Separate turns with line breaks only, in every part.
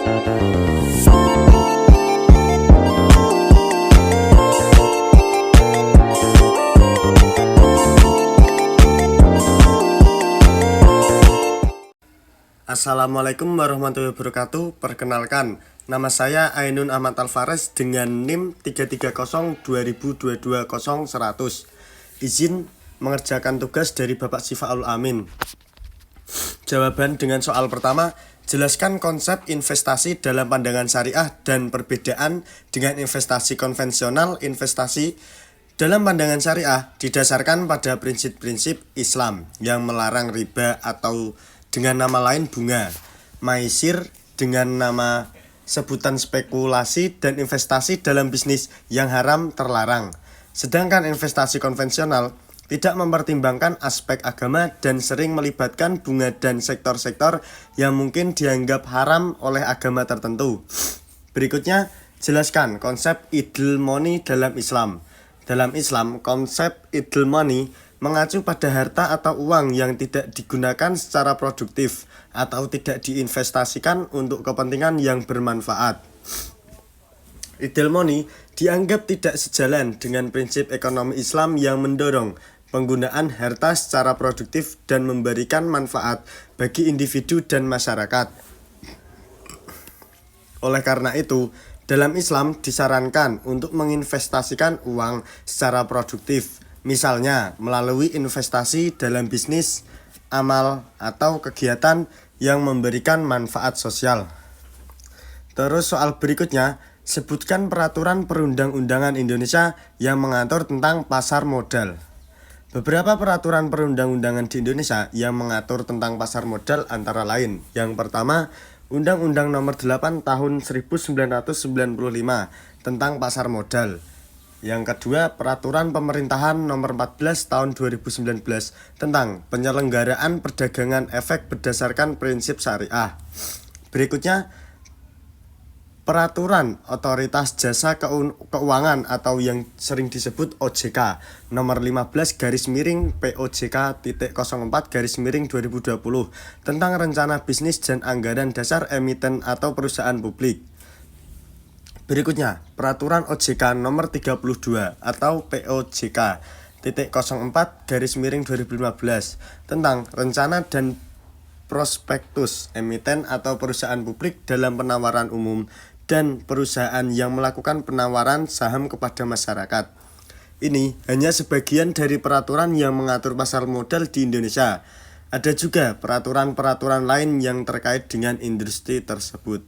Assalamualaikum warahmatullahi wabarakatuh. Perkenalkan, nama saya Ainun Ahmad Alvarez dengan NIM 33020220100. Izin mengerjakan tugas dari Bapak Sifaul Amin. Jawaban dengan soal pertama, jelaskan konsep investasi dalam pandangan syariah dan perbedaan dengan investasi konvensional. Investasi dalam pandangan syariah didasarkan pada prinsip-prinsip Islam yang melarang riba atau dengan nama lain bunga, maisir dengan nama sebutan spekulasi, dan investasi dalam bisnis yang haram terlarang. Sedangkan investasi konvensional tidak mempertimbangkan aspek agama dan sering melibatkan bunga dan sektor-sektor yang mungkin dianggap haram oleh agama tertentu. Berikutnya, jelaskan konsep idle money dalam Islam. Dalam Islam, konsep idle money mengacu pada harta atau uang yang tidak digunakan secara produktif atau tidak diinvestasikan untuk kepentingan yang bermanfaat. Idle money dianggap tidak sejalan dengan prinsip ekonomi Islam yang mendorong penggunaan harta secara produktif dan memberikan manfaat bagi individu dan masyarakat. Oleh karena itu, dalam Islam disarankan untuk menginvestasikan uang secara produktif, misalnya melalui investasi dalam bisnis, amal, atau kegiatan yang memberikan manfaat sosial. Terus soal berikutnya, sebutkan peraturan perundang-undangan Indonesia yang mengatur tentang pasar modal. Beberapa peraturan perundang-undangan di Indonesia yang mengatur tentang pasar modal antara lain. Yang pertama, Undang-Undang Nomor 8 Tahun 1995 tentang pasar modal. Yang kedua, Peraturan Pemerintahan Nomor 14 Tahun 2019 tentang penyelenggaraan perdagangan efek berdasarkan prinsip syariah. Berikutnya, Peraturan Otoritas Jasa Keuangan atau yang sering disebut OJK Nomor 15/POJK.04/2020 tentang rencana bisnis dan anggaran dasar emiten atau perusahaan publik. Berikutnya, Peraturan OJK Nomor 32 atau POJK.04/2015 tentang rencana dan prospektus emiten atau perusahaan publik dalam penawaran umum dan perusahaan yang melakukan penawaran saham kepada masyarakat. Ini hanya sebagian dari peraturan yang mengatur pasar modal di Indonesia. Ada juga peraturan-peraturan lain yang terkait dengan industri tersebut.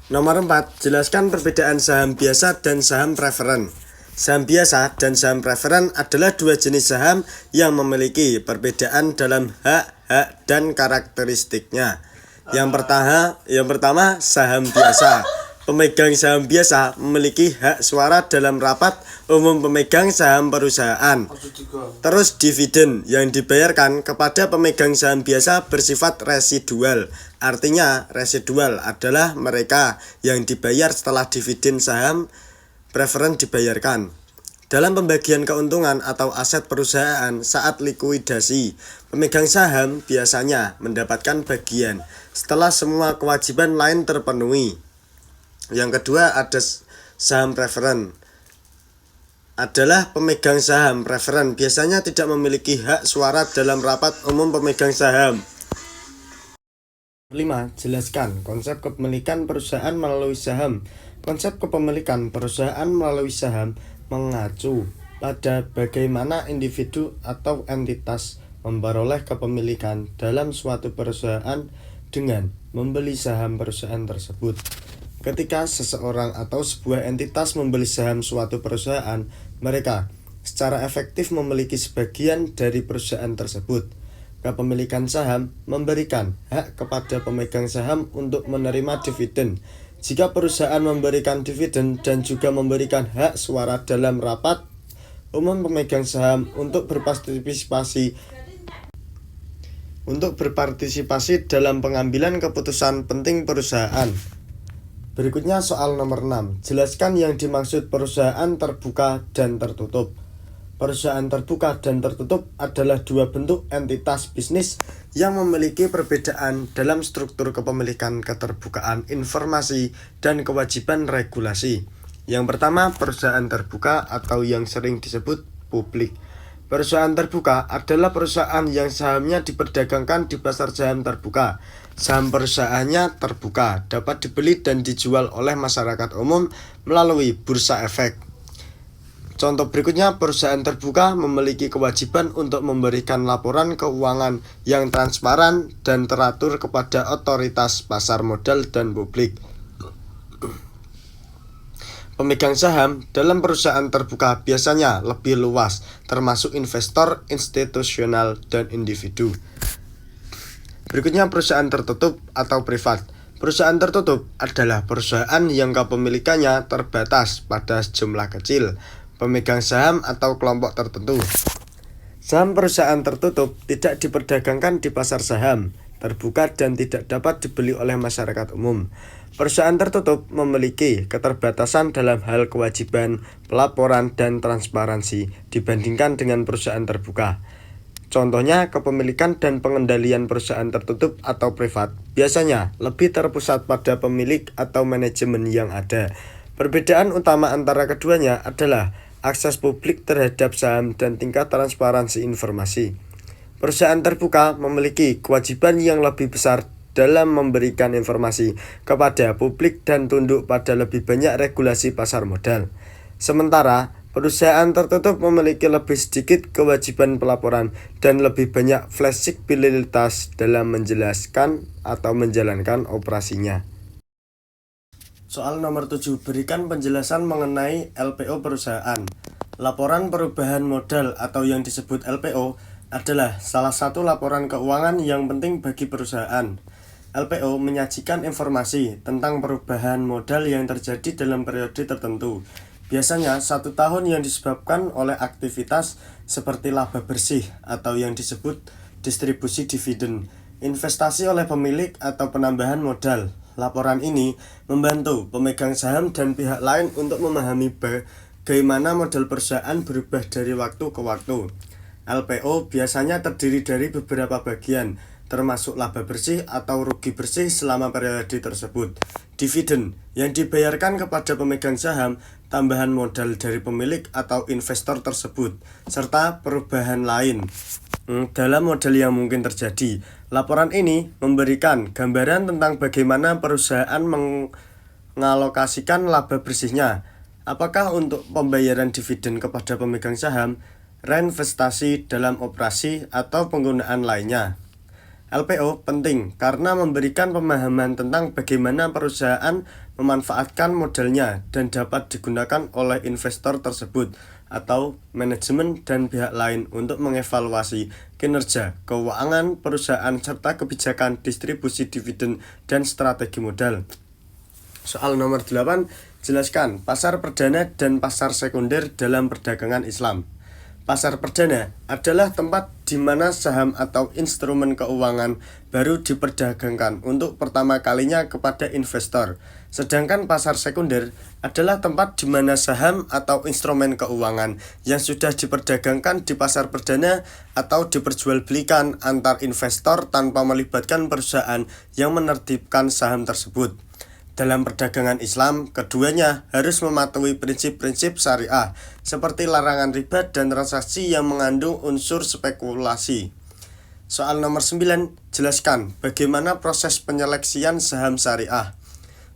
Nomor 4, jelaskan perbedaan saham biasa dan saham preferen. Saham biasa dan saham preferen adalah dua jenis saham yang memiliki perbedaan dalam hak dan karakteristiknya. Yang pertama, saham biasa. Pemegang saham biasa memiliki hak suara dalam rapat umum pemegang saham perusahaan. Terus dividen yang dibayarkan kepada pemegang saham biasa bersifat residual. Artinya, residual adalah mereka yang dibayar setelah dividen saham preferen dibayarkan. Dalam pembagian keuntungan atau aset perusahaan saat likuidasi, pemegang saham biasanya mendapatkan bagian setelah semua kewajiban lain terpenuhi. Yang kedua, ada saham preferen. Adalah pemegang saham preferen biasanya tidak memiliki hak suara dalam rapat umum pemegang saham. 5. Jelaskan konsep kepemilikan perusahaan melalui saham. Konsep kepemilikan perusahaan melalui saham mengacu pada bagaimana individu atau entitas memperoleh kepemilikan dalam suatu perusahaan dengan membeli saham perusahaan tersebut. Ketika seseorang atau sebuah entitas membeli saham suatu perusahaan, mereka secara efektif memiliki sebagian dari perusahaan tersebut. Kepemilikan saham memberikan hak kepada pemegang saham untuk menerima dividen. Jika perusahaan memberikan dividen dan juga memberikan hak suara dalam rapat umum pemegang saham untuk berpartisipasi dalam pengambilan keputusan penting perusahaan. Berikutnya soal nomor 6. Jelaskan yang dimaksud perusahaan terbuka dan tertutup. Perusahaan terbuka dan tertutup adalah dua bentuk entitas bisnis yang memiliki perbedaan dalam struktur kepemilikan, keterbukaan informasi, dan kewajiban regulasi. Yang pertama, perusahaan terbuka atau yang sering disebut publik. Perusahaan terbuka adalah perusahaan yang sahamnya diperdagangkan di pasar saham terbuka. Saham perusahaannya terbuka, dapat dibeli dan dijual oleh masyarakat umum melalui bursa efek. Contoh berikutnya, perusahaan terbuka memiliki kewajiban untuk memberikan laporan keuangan yang transparan dan teratur kepada otoritas pasar modal dan publik. Pemegang saham dalam perusahaan terbuka biasanya lebih luas, termasuk investor, institusional, dan individu. Berikutnya, perusahaan tertutup atau privat. Perusahaan tertutup adalah perusahaan yang kepemilikannya terbatas pada jumlah kecil pemegang saham atau kelompok tertentu. Saham perusahaan tertutup tidak diperdagangkan di pasar saham terbuka dan tidak dapat dibeli oleh masyarakat umum. Perusahaan tertutup memiliki keterbatasan dalam hal kewajiban, pelaporan, dan transparansi dibandingkan dengan perusahaan terbuka. Contohnya, kepemilikan dan pengendalian perusahaan tertutup atau privat biasanya lebih terpusat pada pemilik atau manajemen yang ada. Perbedaan utama antara keduanya adalah akses publik terhadap saham dan tingkat transparansi informasi. Perusahaan terbuka memiliki kewajiban yang lebih besar dalam memberikan informasi kepada publik dan tunduk pada lebih banyak regulasi pasar modal. Sementara, perusahaan tertutup memiliki lebih sedikit kewajiban pelaporan dan lebih banyak fleksibilitas dalam menjelaskan atau menjalankan operasinya. Soal nomor 7, berikan penjelasan mengenai LPO perusahaan. Laporan perubahan modal atau yang disebut LPO adalah salah satu laporan keuangan yang penting bagi perusahaan. LPO menyajikan informasi tentang perubahan modal yang terjadi dalam periode tertentu. Biasanya 1 tahun yang disebabkan oleh aktivitas seperti laba bersih atau yang disebut distribusi dividen, investasi oleh pemilik atau penambahan modal. Laporan ini membantu pemegang saham dan pihak lain untuk memahami bagaimana modal perusahaan berubah dari waktu ke waktu. LPO biasanya terdiri dari beberapa bagian, termasuk laba bersih atau rugi bersih selama periode tersebut, dividen yang dibayarkan kepada pemegang saham, tambahan modal dari pemilik atau investor tersebut, serta perubahan lain dalam modal yang mungkin terjadi. Laporan ini memberikan gambaran tentang bagaimana perusahaan mengalokasikan laba bersihnya, apakah untuk pembayaran dividen kepada pemegang saham, reinvestasi dalam operasi, atau penggunaan lainnya. LPO penting karena memberikan pemahaman tentang bagaimana perusahaan memanfaatkan modalnya dan dapat digunakan oleh investor tersebut atau manajemen dan pihak lain untuk mengevaluasi kinerja keuangan perusahaan serta kebijakan distribusi dividen dan strategi modal. Soal nomor 8, jelaskan pasar perdana dan pasar sekunder dalam perdagangan Islam. Pasar perdana adalah tempat di mana saham atau instrumen keuangan baru diperdagangkan untuk pertama kalinya kepada investor. Sedangkan pasar sekunder adalah tempat di mana saham atau instrumen keuangan yang sudah diperdagangkan di pasar perdana atau diperjualbelikan antar investor tanpa melibatkan perusahaan yang menertibkan saham tersebut. Dalam perdagangan Islam, keduanya harus mematuhi prinsip-prinsip syariah, seperti larangan riba dan transaksi yang mengandung unsur spekulasi. Soal nomor 9, jelaskan bagaimana proses penyeleksian saham syariah.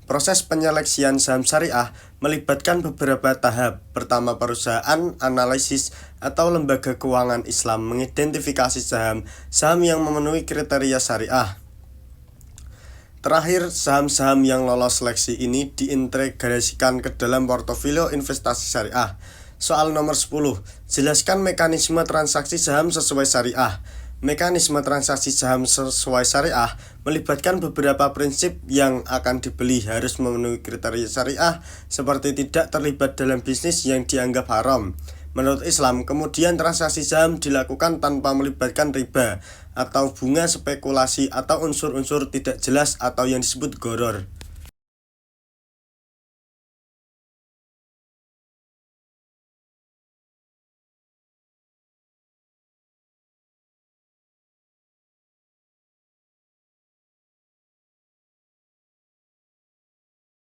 Proses penyeleksian saham syariah melibatkan beberapa tahap. Pertama, perusahaan analisis atau lembaga keuangan Islam mengidentifikasi saham yang memenuhi kriteria syariah. Terakhir, saham-saham yang lolos seleksi ini diintegrasikan ke dalam portofolio investasi syariah. Soal nomor 10, jelaskan mekanisme transaksi saham sesuai syariah. Mekanisme transaksi saham sesuai syariah melibatkan beberapa prinsip yang akan dibeli harus memenuhi kriteria syariah, seperti tidak terlibat dalam bisnis yang dianggap haram. Menurut Islam, kemudian transaksi saham dilakukan tanpa melibatkan riba atau bunga spekulasi atau unsur-unsur tidak jelas atau yang disebut gharar.